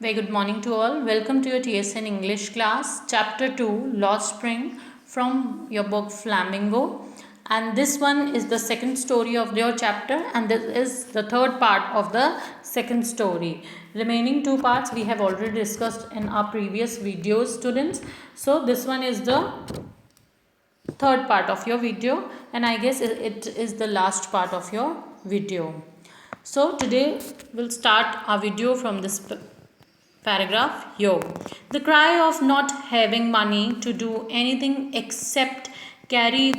Very good morning to all. Welcome to your TSN English class, Chapter 2, Lost Spring, from your book Flamingo. And this one is the second story of your chapter, and this is the third part of the second story. Remaining two parts we have already discussed in our previous videos, students. So this one is the third part of your video, and I guess it is the last part of your video. So today we'll start our video from this paragraph here. The cry of not having money to do anything except carry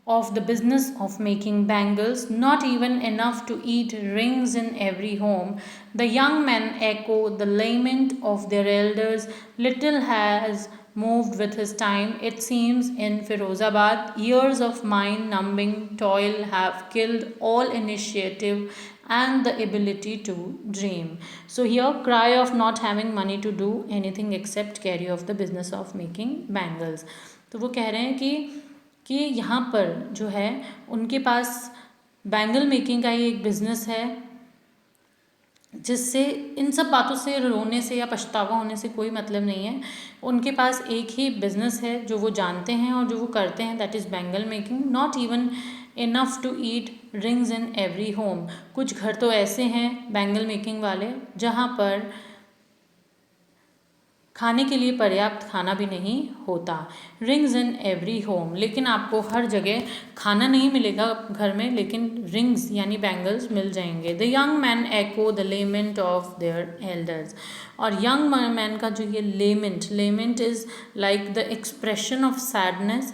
of the business of making bangles, not even enough to eat rings in every home. The young men echo the lament of their elders. Little has moved with his time, it seems, in Firozabad. Years of mind numbing toil have killed all initiative and the ability to dream. So here, cry of not having money to do anything except carry of the business of making bangles. तो वो कह रहे हैं कि यहाँ पर जो है उनके पास बैंगल मेकिंग का ही एक बिजनेस है, जिससे इन सब बातों से रोने से या पछतावा होने से कोई मतलब नहीं है. उनके पास एक ही बिजनेस है जो वो जानते हैं और जो वो करते हैं, that is bangle making. Not even enough to eat rings in every home. कुछ घर तो ऐसे हैं बैंगल मेकिंग वाले जहाँ पर खाने के लिए पर्याप्त खाना भी नहीं होता. रिंग्स इन एवरी होम, लेकिन आपको हर जगह खाना नहीं मिलेगा घर में, लेकिन रिंग्स यानी बैंगल्स मिल जाएंगे. The young man echo the lament of their elders. और यंग मैन का जो ये lament is like the expression of sadness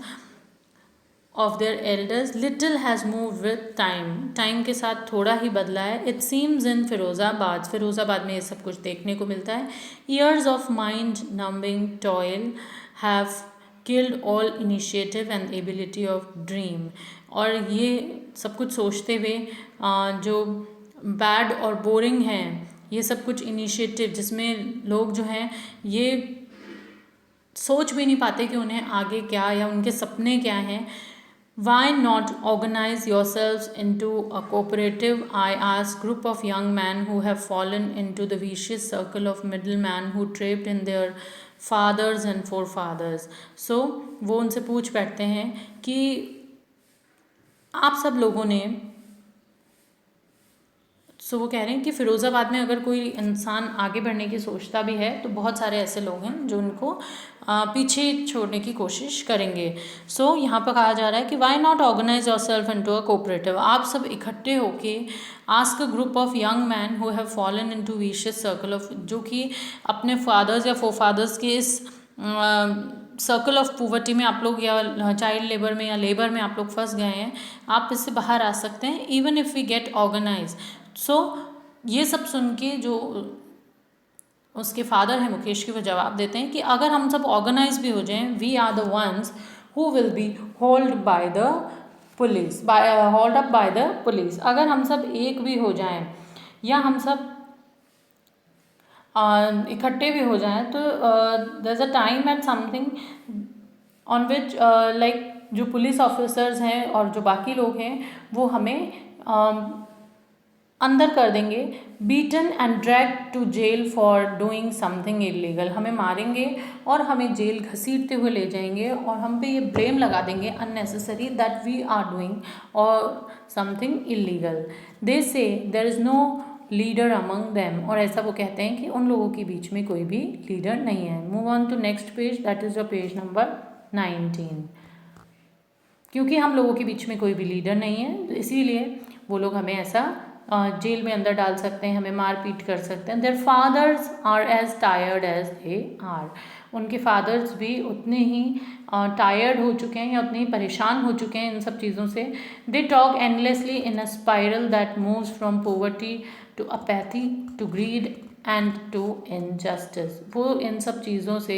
of their elders. Little has moved with time के साथ थोड़ा ही बदला है. It seems in फिरोज़ाबाद में ये सब कुछ देखने को मिलता है. Years of mind numbing toil have killed all initiative and ability of dream. और ये सब कुछ सोचते हुए जो बैड और बोरिंग हैं ये सब कुछ इनिशिएटिव, जिसमें लोग जो हैं ये सोच भी नहीं पाते कि उन्हें आगे क्या या उनके सपने क्या हैं. Why not organize yourselves into a cooperative, I ask, group of young men who have fallen into the vicious circle of middlemen who trapped in their fathers and forefathers. So वो उनसे पूछ बैठते हैं कि आप सब लोगों ने, वो कह रहे हैं कि फ़िरोज़ाबाद में अगर कोई इंसान आगे बढ़ने की सोचता भी है तो बहुत सारे ऐसे लोग हैं जो उनको पीछे छोड़ने की कोशिश करेंगे. यहाँ पर कहा जा रहा है कि why not organise your self into a cooperative. आप सब इकट्ठे होके ask a group of young man who have fallen into vicious circle of, जो कि अपने फादर्स या फोरफादर्स के इस सर्कल ऑफ पॉवर्टी में आप लोग या चाइल्ड लेबर में या लेबर में आप लोग फंस गए हैं. आप इससे बाहर आ सकते हैं even if we get organise. ये सब सुन के जो उसके फादर हैं मुकेश के, वो जवाब देते हैं कि अगर हम सब ऑर्गेनाइज भी हो जाएं, we are the ones who will be hold by the police, hold up by the police. अगर हम सब एक भी हो जाएं या हम सब इकट्ठे भी हो जाएं तो there is a time and something on which like जो पुलिस ऑफिसर्स हैं और जो बाकी लोग हैं वो हमें अंदर कर देंगे. Beaten and drag to jail for doing something illegal. हमें मारेंगे और हमें जेल घसीटते हुए ले जाएंगे और हम पे ये ब्लेम लगा देंगे unnecessary that we are doing और something illegal. They say there is no leader among them. और ऐसा वो कहते हैं कि उन लोगों के बीच में कोई भी लीडर नहीं है. Move on to next page, that is your page number 19. क्योंकि हम लोगों के बीच में कोई भी लीडर नहीं है, तो इसीलिए वो लोग हमें ऐसा जेल में अंदर डाल सकते हैं, हमें मार पीट कर सकते हैं. Their fathers are as tired as they are. उनके फादर्स भी उतने ही टायर्ड हो चुके हैं या उतने ही परेशान हो चुके हैं इन सब चीज़ों से. They talk endlessly in a spiral that moves from poverty to apathy to greed and to injustice. वो इन सब चीज़ों से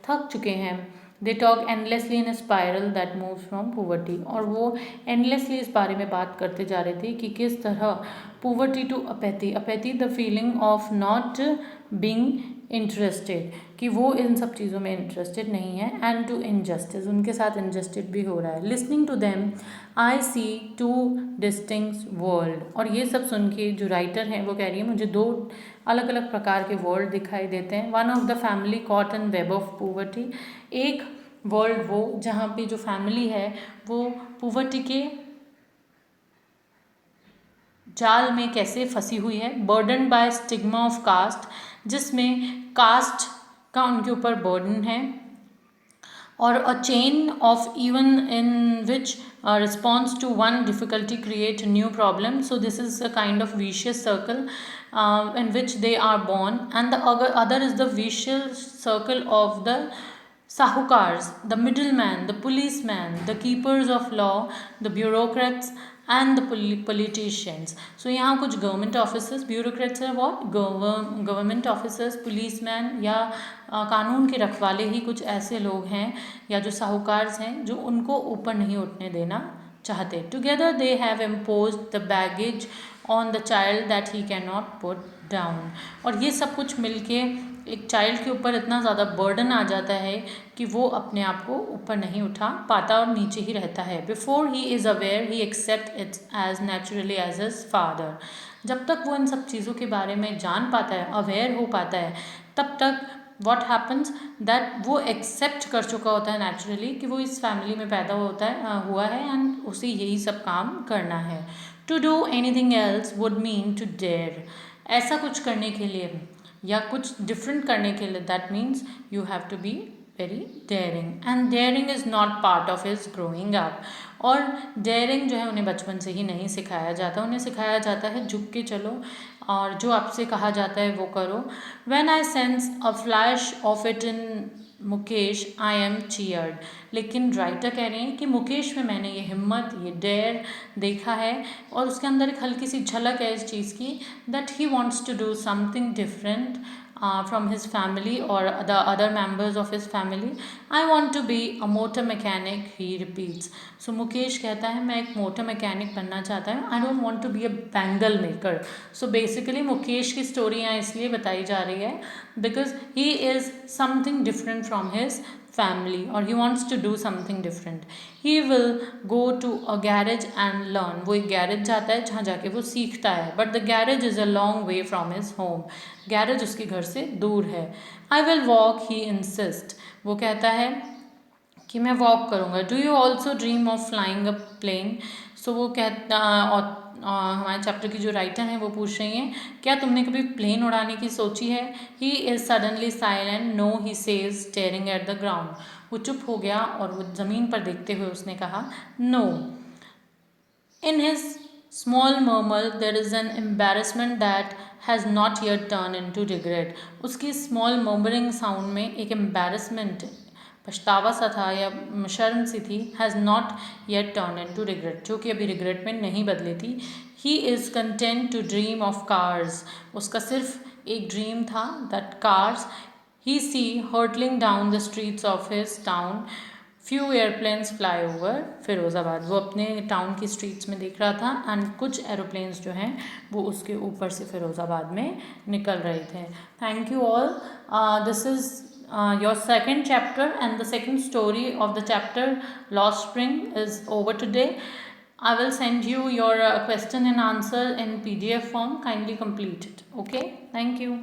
थक चुके हैं. They talk endlessly in spiral that moves from poverty. और वो एंडलेसली इस बारे में बात करते जा रहे थे कि किस तरह poverty to apathy, the feeling of not being interested, कि वो इन सब चीज़ों में इंटरेस्टेड नहीं है, एंड टू इनजस्टिस, उनके साथ इनजस्टिस भी हो रहा है। Listening to them I see two distinct world, और ये सब सुन के जो राइटर हैं वो कह रही है मुझे दो अलग अलग प्रकार के वर्ल्ड दिखाई देते हैं। One of the family caught in web of poverty, एक वर्ल्ड वो जहाँ पे जो फैमिली है वो पॉवर्टी के जाल में कैसे फंसी हुई है। Burden by stigma of caste, जिसमें कास्ट का उनके ऊपर बर्डन है, और a chain of even in which response to one difficulty create a new problem. So this is a kind of vicious circle in which they are born, and the other is the vicious circle of the sahukars, the middleman, the policeman, the keepers of law, the bureaucrats and the politicians. So यहाँ कुछ government officers, bureaucrats है what, government officers, policeman या कानून के रखवाले ही कुछ ऐसे लोग हैं या जो साहूकार्स हैं जो उनको ऊपर नहीं उठने देना चाहते। Together they have imposed the baggage on the child that he can not put down, और ये सब कुछ मिलके एक चाइल्ड के ऊपर इतना ज़्यादा बर्डन आ जाता है कि वो अपने आप को ऊपर नहीं उठा पाता और नीचे ही रहता है। Before he is aware he accept its as naturally as his father, जब तक वो इन सब चीज़ों के बारे में जान पाता है, अवेयर हो पाता है, तब तक वॉट हैपन्स दैट वो एक्सेप्ट कर चुका होता है नेचुरली कि वो इस फैमिली में पैदा हुआ है एंड उसे यही सब काम करना है। To do anything else would mean to dare, ऐसा कुछ करने के लिए या कुछ डिफरेंट करने के लिए that means you have to be very daring, and daring is not part of his growing up, और डेयरिंग जो है उन्हें बचपन से ही नहीं सिखाया जाता, उन्हें सिखाया जाता है झुक के चलो और जो आपसे कहा जाता है वो करो। When I sense a flash of it in Mukesh I am cheered, लेकिन राइटर कह रहे हैं कि मुकेश में मैंने ये हिम्मत, ये डेयर देखा है, और उसके अंदर एक हल्की सी झलक है इस चीज़ की that he wants to do something different from his family or the other members of his family. I want to be a motor mechanic, he repeats. So Mukesh कहता है मैं एक मोटर मैकेनिक बनना चाहता हूँ, I don't want to be a bangle maker. So basically Mukesh की story यहाँ इसलिए बताई जा रही है because he is something different from his family or he wants to do something different. He will go to a garage and learn. वो एक garage जाता है जहाँ जाके वो सीखता है, but the garage is a long way from his home. Garage उसके घर से दूर है. I will walk, he insists. वो कहता है कि मैं वॉक करूँगा. Do you also dream of flying a plane. So वो कहता और हमारे चैप्टर की जो राइटर हैं वो पूछ रही हैं क्या तुमने कभी प्लेन उड़ाने की सोची है. He is suddenly silent. No, he says staring at the ground. वो चुप हो गया और वो ज़मीन पर देखते हुए उसने कहा no. In his small murmur there is an embarrassment that has not yet turn into regret. उसकी स्मॉल मर्मरिंग साउंड में एक एम्बेरसमेंट, पछतावा सा था या शर्म सी थी. Has not yet turn into regret, जो कि अभी रिग्रेट में नहीं बदली थी. He is content to dream of cars. उसका सिर्फ एक ड्रीम था that cars he see hurtling down the streets of his town. Few airplanes fly over Firozabad. वो अपने टाउन की स्ट्रीट्स में देख रहा था एंड कुछ एरोप्लेन्स जो हैं वो उसके ऊपर से फिरोज़ाबाद में निकल रहे थे. Thank you all. This is your second chapter and the second story of the chapter Lost Spring is over today. I will send you your question and answer in PDF form. Kindly complete it. Okay, thank you.